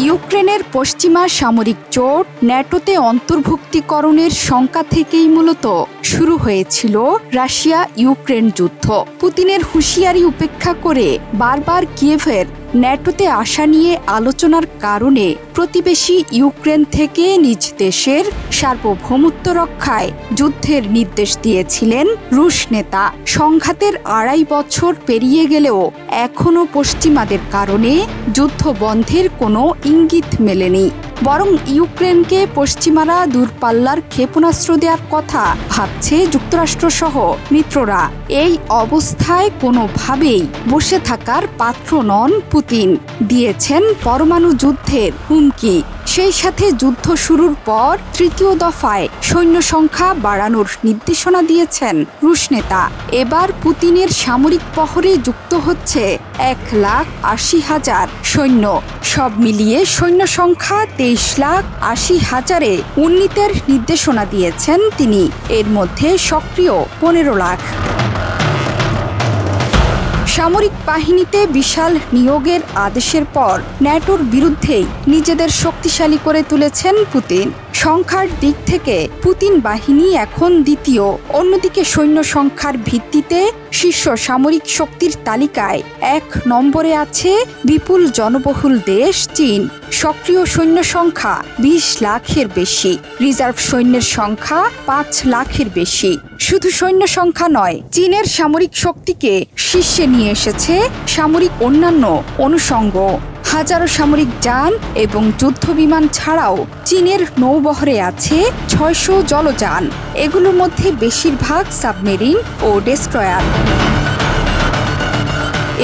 ইউক্রেনের পশ্চিমা সামরিক জোট ন্যাটোতে অন্তর্ভুক্তিকরণের শঙ্কা থেকেই মূলত শুরু হয়েছিল রাশিয়া ইউক্রেন যুদ্ধ। পুতিনের হুঁশিয়ারি উপেক্ষা করে বারবার কিয়েভের ন্যাটোতে আসা নিয়ে আলোচনার কারণে প্রতিবেশী ইউক্রেন থেকে নিজ দেশের সার্বভৌমত্ব রক্ষায় যুদ্ধের নির্দেশ দিয়েছিলেন রুশ নেতা। সংঘাতের ২.৫ বছর পেরিয়ে গেলেও এখনও পশ্চিমাদের কারণে যুদ্ধ বন্ধের কোনো ইঙ্গিত মেলেনি, বরং ইউক্রেনকে পশ্চিমারা দূরপাল্লার ক্ষেপণাস্ত্র দেওয়ার কথা ভাবছে যুক্তরাষ্ট্রসহ মিত্ররা। এই অবস্থায় কোনোভাবেই বসে থাকার পাত্র নন পুতিন, দিয়েছেন পরমাণু যুদ্ধের হুমকি। সেই সাথে যুদ্ধ শুরুর পর তৃতীয় দফায় সৈন্য সংখ্যা বাড়ানোর নির্দেশনা দিয়েছেন রুশ নেতা। এবার পুতিনের সামরিক বহরে যুক্ত হচ্ছে ১,৮০,০০০ সৈন্য। সব মিলিয়ে সৈন্য সংখ্যা ২৩,৮০,০০০-এ উন্নীতের নির্দেশনা দিয়েছেন তিনি। এর মধ্যে সক্রিয় ১৫ লাখ। সামরিক বাহিনীতে বিশাল নিয়োগের আদেশের পর ন্যাটোর বিরুদ্ধেই নিজেদের শক্তিশালী করে তুলেছেন পুতিন। সংখ্যার দিক থেকে পুতিন বাহিনী এখন দ্বিতীয়। অন্যদিকে সৈন্য সংখ্যার ভিত্তিতে শীর্ষ সামরিক শক্তির তালিকায় ১ নম্বরে আছে বিপুল জনবহুল দেশ চীন। সক্রিয় সৈন্য সংখ্যা ২০ লাখের বেশি, রিজার্ভ সৈন্যের সংখ্যা ৫ লাখের বেশি। শুধু সৈন্য সংখ্যা নয়, চীনের সামরিক শক্তিকে শীর্ষে নিয়ে এসেছে সামরিক অন্যান্য অনুষঙ্গ। হাজারো সামরিক যান এবং যুদ্ধবিমান ছাড়াও চীনের নৌবহরে আছে ৬০০ জলযান। এগুলোর মধ্যে বেশিরভাগ সাবমেরিন ও ডেস্ট্রয়ার।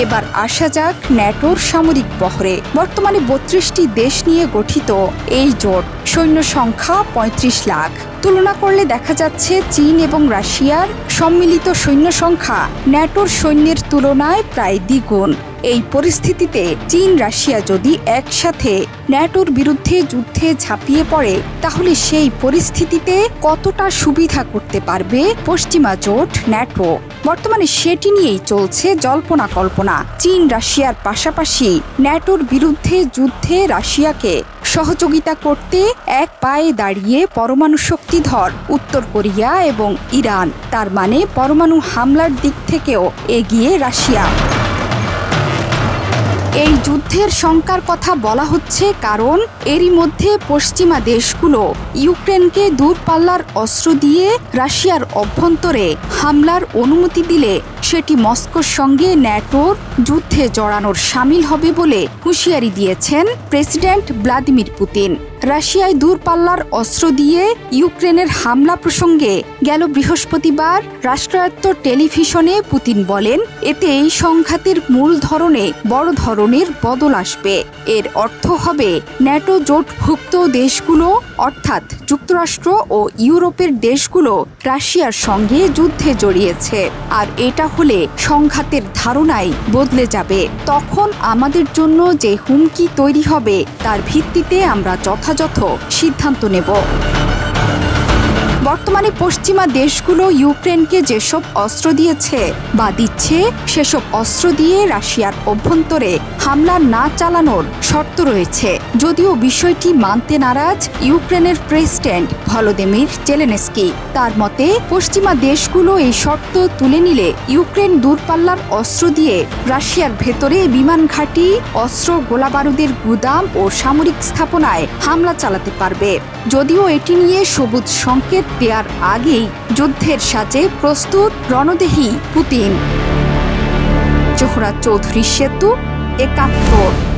এবার আসা যাক ন্যাটোর সামরিক বহরে। বর্তমানে ৩২টি দেশ নিয়ে গঠিত এই জোট, সৈন্য সংখ্যা ৩৫ লাখ। তুলনা করলে দেখা যাচ্ছে চীন এবং রাশিয়ার সম্মিলিত সৈন্য সংখ্যা ন্যাটোর সৈন্যের তুলনায় প্রায় দ্বিগুণ। এই পরিস্থিতিতে চীন রাশিয়া যদি একসাথে ন্যাটোর বিরুদ্ধে যুদ্ধে ঝাঁপিয়ে পড়ে, তাহলে সেই পরিস্থিতিতে কতটা সুবিধা করতে পারবে পশ্চিমা জোট ন্যাটো? বর্তমানে সেটি নিয়েই চলছে জল্পনা কল্পনা। চীন রাশিয়ার পাশাপাশি ন্যাটোর বিরুদ্ধে যুদ্ধে রাশিয়াকে সহযোগিতা করতে এক পায়ে দাঁড়িয়ে পরমাণু শক্তিধর উত্তর কোরিয়া এবং ইরান। তার মানে পরমাণু হামলার দিক থেকেও এগিয়ে রাশিয়া। এই যুদ্ধের শঙ্কার কথা বলা হচ্ছে কারণ এরই মধ্যে পশ্চিমা দেশগুলো ইউক্রেনকে দূরপাল্লার অস্ত্র দিয়ে রাশিয়ার অভ্যন্তরে হামলার অনুমতি দিলে সেটি মস্কোর সঙ্গে ন্যাটোর যুদ্ধে জড়ানোর সামিল হবে বলে হুঁশিয়ারি দিয়েছেন প্রেসিডেন্ট ভ্লাদিমির পুতিন। রাশিয়ায় দূরপাল্লার অস্ত্র দিয়ে ইউক্রেনের হামলা প্রসঙ্গে গেল বৃহস্পতিবার রাষ্ট্রায়ত্ত টেলিভিশনে পুতিন বলেন, এতে এই সংঘাতের মূল ধরনে বড় ধরনের বদল আসবে। এর অর্থ হবে ন্যাটো জোটভুক্ত দেশগুলো অর্থাৎ যুক্তরাষ্ট্র ও ইউরোপের দেশগুলো রাশিয়ার সঙ্গে যুদ্ধে জড়িয়েছে। আর এটা হলে সংঘাতের ধারণাই বদলে যাবে। তখন আমাদের জন্য যে হুমকি তৈরি হবে তার ভিত্তিতে আমরা যথাযথ সিদ্ধান্ত নেব। বর্তমানে পশ্চিমা দেশগুলো ইউক্রেনকে যেসব অস্ত্র দিয়েছে বা দিচ্ছে, সেসব অস্ত্র দিয়ে রাশিয়ার অভ্যন্তরে হামলা না চালানোর শর্ত রয়েছে। যদিও বিষয়টি মানতে নারাজ ইউক্রেনের প্রেসিডেন্ট ভলোদিমির জেলেনস্কি। তার মতে পশ্চিমা দেশগুলো এই শর্ত তুলে নিলে ইউক্রেন দূরপাল্লার অস্ত্র দিয়ে রাশিয়ার ভেতরে বিমান ঘাঁটি, অস্ত্র, গোলাবারুদের গুদাম ও সামরিক স্থাপনায় হামলা চালাতে পারবে। যদিও এটি নিয়ে সবুজ সংকেত দেওয়ার আগেই যুদ্ধের সাজে প্রস্তুত রণদেহী পুতিন। জোহরা চৌধুরী সেতু, ৭১।